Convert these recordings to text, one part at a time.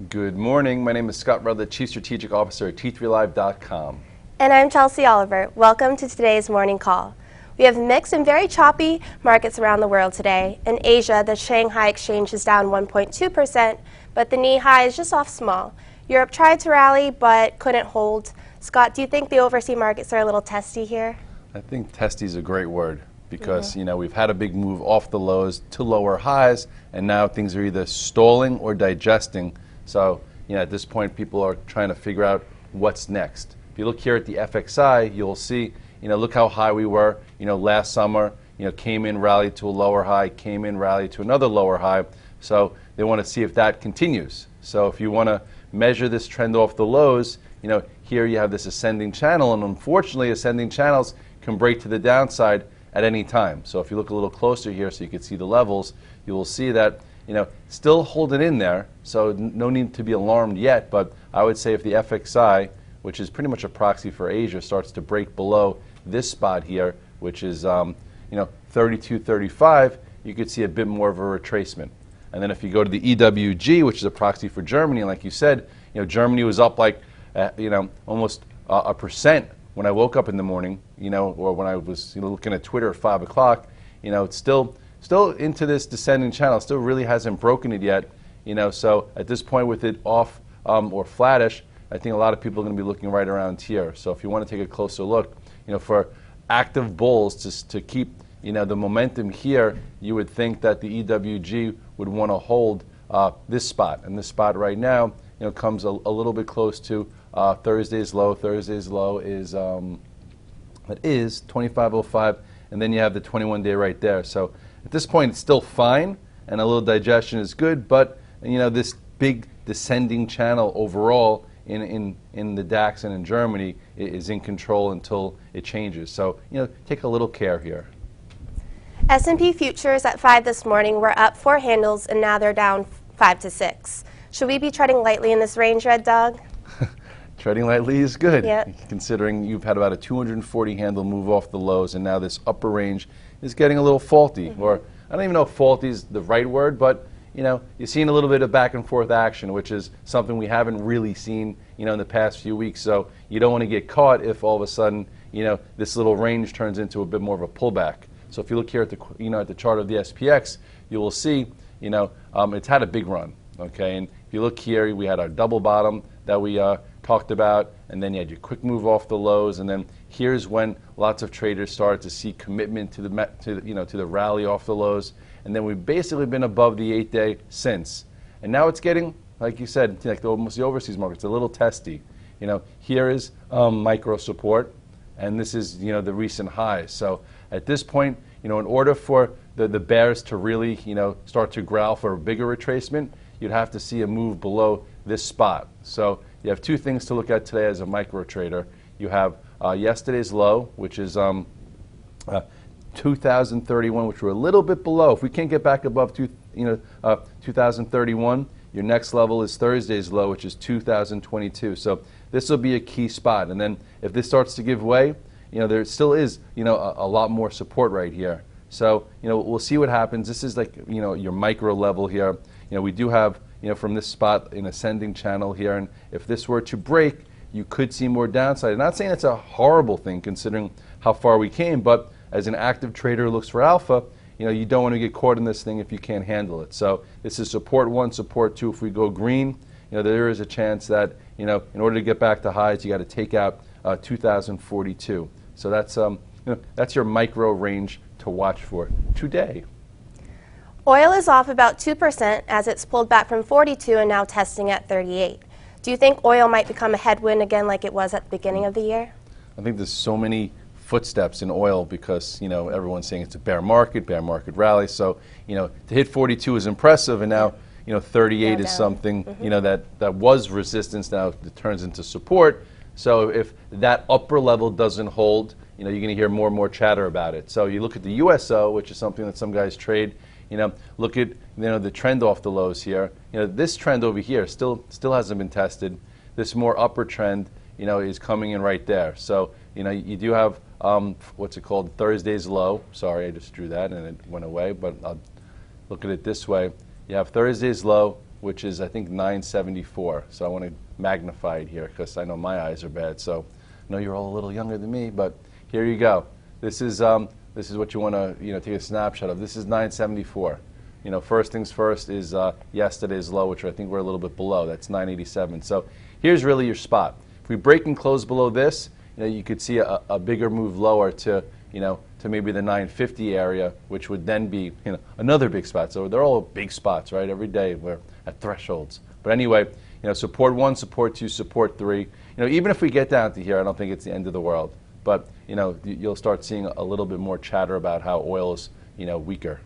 Good morning. My name is Scott Redler, Chief Strategic Officer at T3Live.com. And I'm Chelsea Oliver. Welcome to today's morning call. We have mixed and very choppy markets around the world today. In Asia, the Shanghai exchange is down 1.2%, but the Nikkei is just off small. Europe tried to rally, but couldn't hold. Scott, do you think the overseas markets are a little testy here? I think testy is a great word because, we've had a big move off the lows to lower highs, and now things are either stalling or digesting. So, at this point, people are trying to figure out what's next. If you look here at the FXI, you'll see, look how high we were, last summer, came in, rallied to a lower high, came in, rallied to another lower high. So they want to see if that continues. So if you want to measure this trend off the lows, here you have this ascending channel, and unfortunately, ascending channels can break to the downside at any time. So if you look a little closer here so you can see the levels, you will see that still holding in there, so no need to be alarmed yet, but I would say if the FXI, which is pretty much a proxy for Asia, starts to break below this spot here, which is 32.35, you could see a bit more of a retracement. And then if you go to the EWG, which is a proxy for Germany, like you said, Germany was up like almost a percent when I woke up in the morning, or when I was looking at Twitter at 5 o'clock. It's still into this descending channel, still really hasn't broken it yet, so at this point with it off or flattish, I think a lot of people are going to be looking right around here. So if you want to take a closer look, for active bulls to keep the momentum here, you would think that the EWG would want to hold this spot, and this spot right now comes a little bit close to Thursday's low. Thursday's low is that is 25.05, and then you have the 21-day right there. So at this point, it's still fine, and a little digestion is good, but this big descending channel overall in the DAX and in Germany is in control until it changes. So take a little care here. S&P futures at 5 this morning were up 4 handles, and now they're down 5 to 6. Should we be treading lightly in this range, Red Dog? Treading lightly is good, yep. Considering you've had about a 240 handle move off the lows, and now this upper range is getting a little faulty. Or I don't even know if faulty is the right word, but you're seeing a little bit of back and forth action, which is something we haven't really seen in the past few weeks. So you don't want to get caught if all of a sudden this little range turns into a bit more of a pullback. So if you look here at the at the chart of the SPX, you will see it's had a big run. Okay, and if you look here, we had our double bottom that we talked about, and then you had your quick move off the lows, and then here's when lots of traders started to see commitment to the rally off the lows, and then we've basically been above the 8-day since, and now it's getting, like you said, like almost the overseas markets, a little testy. Here is micro support, and this is the recent highs. So at this point, in order for the bears to really start to growl for a bigger retracement, you'd have to see a move below this spot. So you have two things to look at today as a micro trader. You have yesterday's low, which is 2031, which we're a little bit below. If we can't get back above 2031, your next level is Thursday's low, which is 2022. So this will be a key spot. And then if this starts to give way, there still is a lot more support right here. So we'll see what happens. This is like your micro level here. We do have from this spot an ascending channel here, and if this were to break, you could see more downside. I'm not saying it's a horrible thing considering how far we came, but as an active trader who looks for alpha, you don't want to get caught in this thing if you can't handle it. So this is support 1, support 2. If we go green, there is a chance that in order to get back to highs, you got to take out 2042. So that's your micro range to watch for today. Oil is off about 2% as it's pulled back from 42 and now testing at 38. Do you think oil might become a headwind again like it was at the beginning of the year? I think there's so many footsteps in oil because everyone's saying it's a bear market rally. So to hit 42 is impressive, and now 38 is something that was resistance, now it turns into support. So if that upper level doesn't hold, you're going to hear more and more chatter about it. So you look at the USO, which is something that some guys trade. Look at the trend off the lows here. This trend over here still hasn't been tested. This more upper trend, is coming in right there. So you do have what's it called, Thursday's low. Sorry, I just drew that and it went away. But I'll look at it this way. You have Thursday's low, which is I think 974. So I want to magnify it here because I know my eyes are bad. So I know you're all a little younger than me, but here you go. This is what you want to take a snapshot of. This is 974. First things first is yesterday's low, which I think we're a little bit below. That's 987. So here's really your spot. If we break and close below this, you could see a bigger move lower to maybe the 950 area, which would then be another big spot. So they're all big spots, right? Every day we're at thresholds. But anyway, support 1, support 2, support 3. Even if we get down to here, I don't think it's the end of the world. But you'll start seeing a little bit more chatter about how oil is weaker.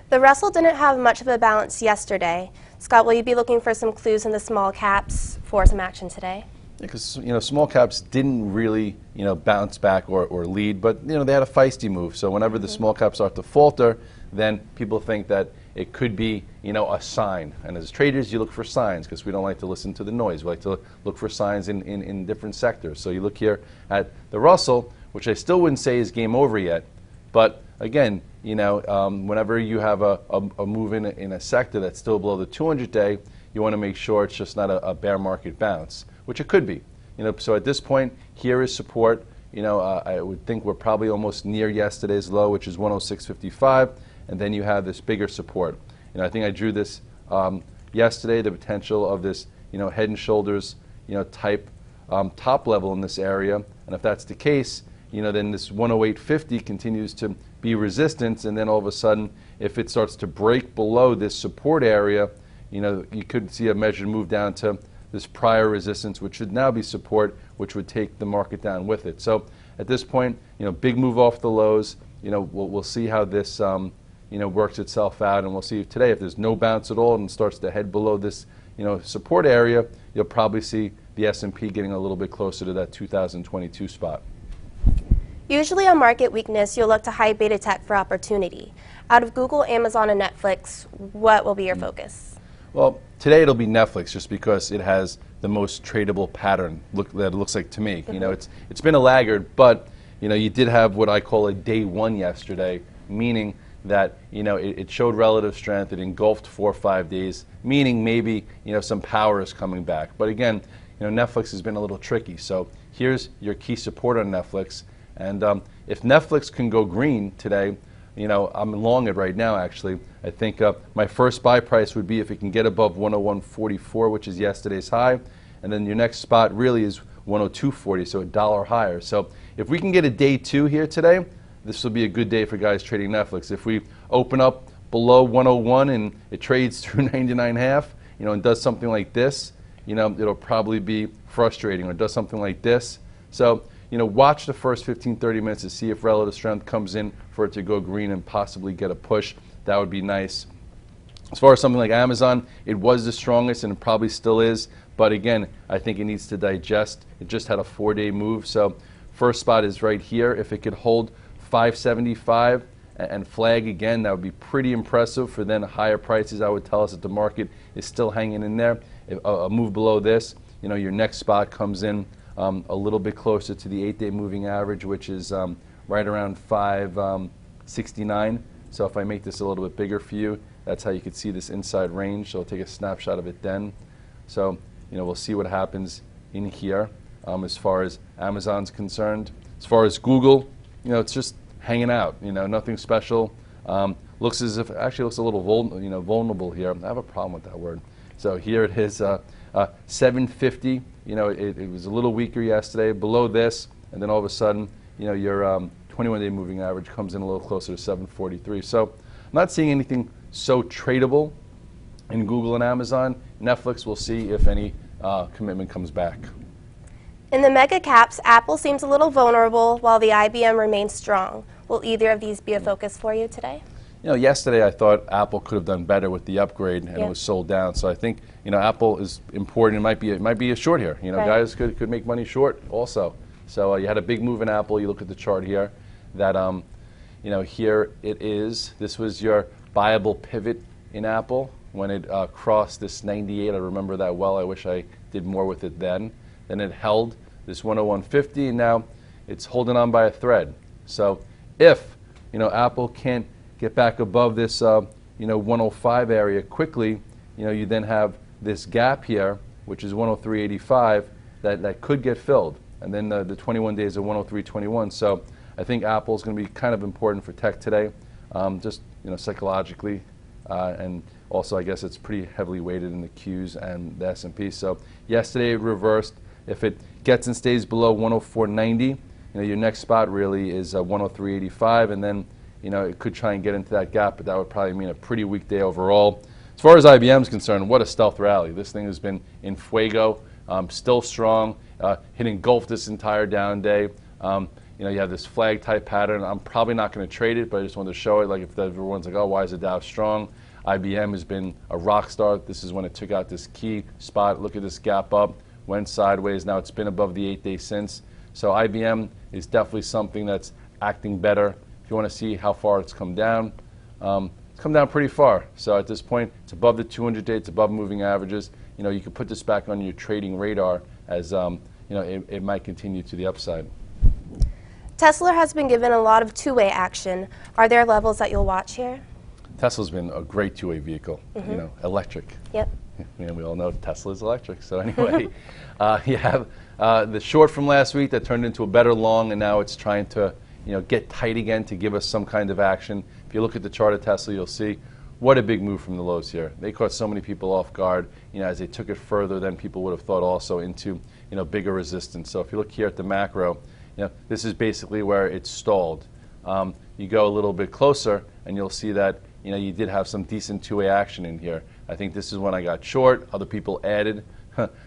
The Russell didn't have much of a bounce yesterday. Scott, will you be looking for some clues in the small caps for some action today? Because small caps didn't really bounce back or lead, but they had a feisty move. So whenever the small caps start to falter, then people think that it could be a sign. And as traders, you look for signs because we don't like to listen to the noise. We like to look for signs in different sectors. So you look here at the Russell, which I still wouldn't say is game over yet, but again, whenever you have a move in a sector that's still below the 200-day, you want to make sure it's just not a bear market bounce, which it could be. So at this point, here is support. I would think we're probably almost near yesterday's low, which is 106.55, and then you have this bigger support. I think I drew this yesterday, the potential of this head and shoulders type top level in this area, and if that's the case, then this 108.50 continues to be resistance, and then all of a sudden, if it starts to break below this support area, you could see a measured move down to this prior resistance, which should now be support, which would take the market down with it. So at this point, big move off the lows. We'll see how this works itself out, and we'll see if today, if there's no bounce at all and starts to head below this support area, you'll probably see the S&P getting a little bit closer to that 2022 spot. Usually on market weakness, you'll look to high beta tech for opportunity. Out of Google, Amazon, and Netflix, what will be your focus? Well, today it'll be Netflix just because it has the most tradable pattern that it looks like to me. It's been a laggard, but you did have what I call a day one yesterday, meaning that it showed relative strength. It engulfed 4 or 5 days, meaning maybe some power is coming back. But again, Netflix has been a little tricky. So here's your key support on Netflix. And if Netflix can go green today, I'm long it right now, actually. I think my first buy price would be if it can get above 101.44, which is yesterday's high. And then your next spot really is 102.40, so $1 higher. So if we can get a day 2 here today, this will be a good day for guys trading Netflix. If we open up below 101 and it trades through 99.5, and does something like this, it'll probably be frustrating, or does something like this. So watch the first 15, 30 minutes to see if relative strength comes in for it to go green and possibly get a push. That would be nice. As far as something like Amazon, it was the strongest and it probably still is. But again, I think it needs to digest. It just had a 4-day move. So first spot is right here. If it could hold 575 and flag again, that would be pretty impressive. For then higher prices, I would tell us that the market is still hanging in there. If a move below this, your next spot comes in a little bit closer to the 8-day moving average, which is right around 569. So if I make this a little bit bigger for you, that's how you could see this inside range. So I'll take a snapshot of it then. So we'll see what happens in here as far as Amazon's concerned. As far as Google, it's just hanging out. Nothing special. Looks as if actually looks a little vulnerable here. I have a problem with that word. So here it is, 750. It was a little weaker yesterday, below this, and then all of a sudden, your 21-day moving average comes in a little closer to 743. So I'm not seeing anything so tradable in Google and Amazon. Netflix, we'll see if any commitment comes back. In the mega caps, Apple seems a little vulnerable while the IBM remains strong. Will either of these be a focus for you today? Yesterday I thought Apple could have done better with the upgrade, and it was sold down. So I think Apple is important. It might be a short here. Right. Guys could make money short also. So you had a big move in Apple. You look at the chart here. That here it is. This was your buyable pivot in Apple when it crossed this 98. I remember that well. I wish I did more with it then. Then it held this 101.50, and now it's holding on by a thread. So if Apple can't get back above this 105 area quickly, you then have this gap here, which is 103.85, that could get filled. And then the 21 days of 103.21. So I think Apple's going to be kind of important for tech today, just psychologically, and also I guess it's pretty heavily weighted in the Qs and the S&P. So yesterday it reversed. If it gets and stays below 104.90, your next spot really is 103.85, and then it could try and get into that gap, but that would probably mean a pretty weak day overall. As far as IBM is concerned, what a stealth rally. This thing has been in fuego, still strong, hitting golf this entire down day. You have this flag type pattern. I'm probably not going to trade it, but I just wanted to show it. Like if everyone's like, oh, why is the Dow strong? IBM has been a rock star. This is when it took out this key spot. Look at this gap up, went sideways. Now it's been above the 8 days since. So IBM is definitely something that's acting better. If you want to see how far it's come down, it's come down pretty far. So at this point, it's above the 200-day. It's above moving averages. You could put this back on your trading radar as it might continue to the upside. Tesla has been given a lot of two-way action. Are there levels that you'll watch here? Tesla's been a great two-way vehicle, electric. Yep. We all know Tesla's electric. So anyway, you have the short from last week that turned into a better long, and now it's trying to get tight again to give us some kind of action. If you look at the chart of Tesla, you'll see what a big move from the lows here. They caught so many people off guard, as they took it further than people would have thought also into bigger resistance. So if you look here at the macro, this is basically where it's stalled. You go a little bit closer, and you'll see that you did have some decent two-way action in here. I think this is when I got short. Other people added.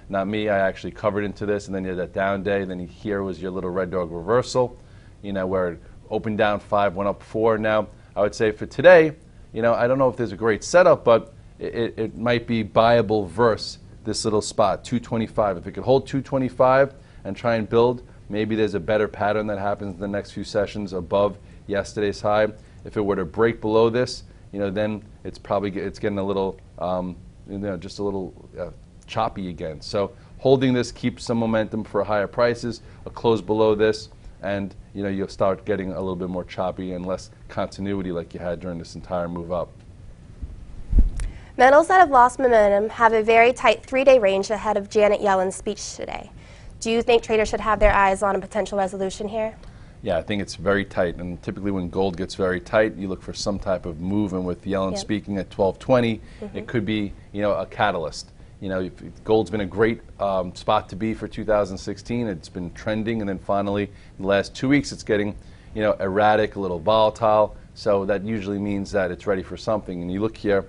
Not me. I actually covered into this, and then you had that down day. Then here was your little red dog reversal, where it opened down 5, went up 4. Now, I would say for today, I don't know if there's a great setup, but it might be buyable versus this little spot, 225. If it could hold 225 and try and build, maybe there's a better pattern that happens in the next few sessions above yesterday's high. If it were to break below this, then it's getting a little, just a little choppy again. So holding this keeps some momentum for higher prices. A close below this, and you'll start getting a little bit more choppy and less continuity like you had during this entire move up. Metals that have lost momentum have a very tight 3-day range ahead of Janet Yellen's speech today. Do you think traders should have their eyes on a potential resolution here? Yeah, I think it's very tight, and typically when gold gets very tight, you look for some type of move, and with Yellen speaking at 12:20, it could be a catalyst. Gold's been a great spot to be for 2016. It's been trending, and then finally, in the last 2 weeks, it's getting erratic, a little volatile. So that usually means that it's ready for something. And you look here,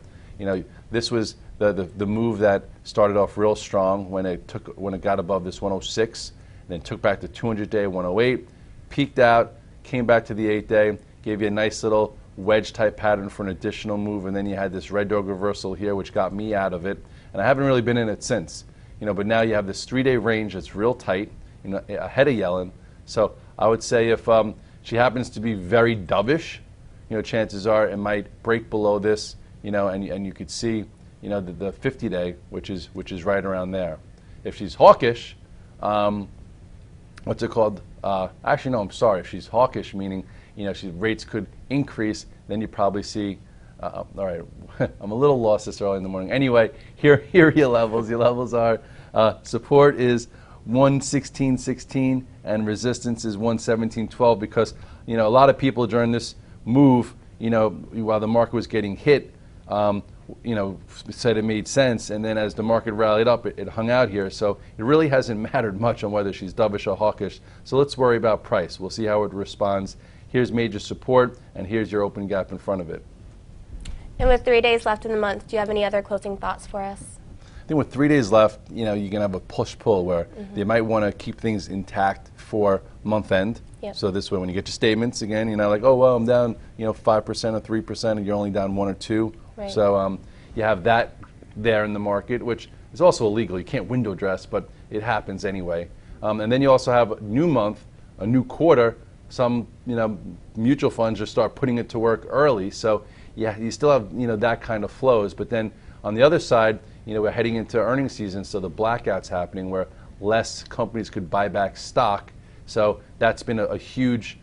this was the move that started off real strong when it got above this 106, then took back the 200-day 108, peaked out, came back to the 8-day, gave you a nice little wedge type pattern for an additional move, and then you had this red dog reversal here, which got me out of it, and I haven't really been in it since. But now you have this 3-day range that's real tight, ahead of Yellen. So I would say if she happens to be very dovish, chances are it might break below this, and you could see, the 50-day, which is right around there. If she's hawkish, what's it called? Actually, no, I'm sorry. If she's hawkish, meaning rates could increase, then you probably see. All right, I'm a little lost this early in the morning. Anyway, here are your levels. Your levels are support is 116.16 and resistance is 117.12 because a lot of people during this move, while the market was getting hit, said it made sense, and then as the market rallied up, it hung out here. So it really hasn't mattered much on whether she's dovish or hawkish. So let's worry about price. We'll see how it responds. Here's major support, and here's your open gap in front of it. And with 3 days left in the month, do you have any other closing thoughts for us? I think with 3 days left, you're going to have a push-pull where they might want to keep things intact for month end. Yep. So this way, when you get your statements again, you're not like, oh, well, I'm down 5% or 3%, and you're only down 1 or 2. Right. So you have that there in the market, which is also illegal. You can't window dress, but it happens anyway. And then you also have a new month, a new quarter. Some mutual funds just start putting it to work early. So yeah, you still have that kind of flows. But then on the other side, we're heading into earnings season, so the blackout's happening where less companies could buy back stock. So that's been a huge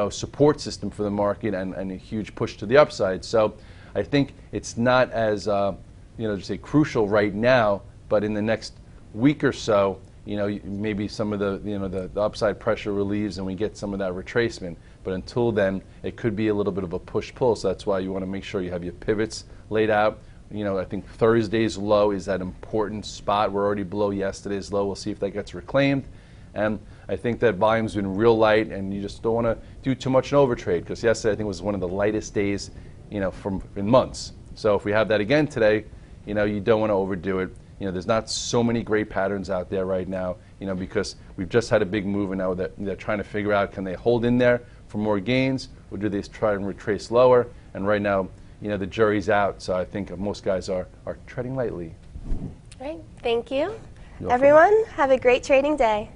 support system for the market and a huge push to the upside. So I think it's not as just say crucial right now, but in the next week or so, maybe some of the upside pressure relieves and we get some of that retracement. But until then, it could be a little bit of a push-pull. So that's why you want to make sure you have your pivots laid out. I think Thursday's low is that important spot. We're already below yesterday's low. We'll see if that gets reclaimed. And I think that volume's been real light, and you just don't want to do too much in overtrade, because yesterday I think was one of the lightest days, in months. So if we have that again today, you don't want to overdo it. There's not so many great patterns out there right now, because we've just had a big move, and now they're trying to figure out, can they hold in there for more gains, or do they try and retrace lower? And right now, the jury's out, so I think most guys are treading lightly. Right. Thank you. You're welcome. Everyone, have a great trading day.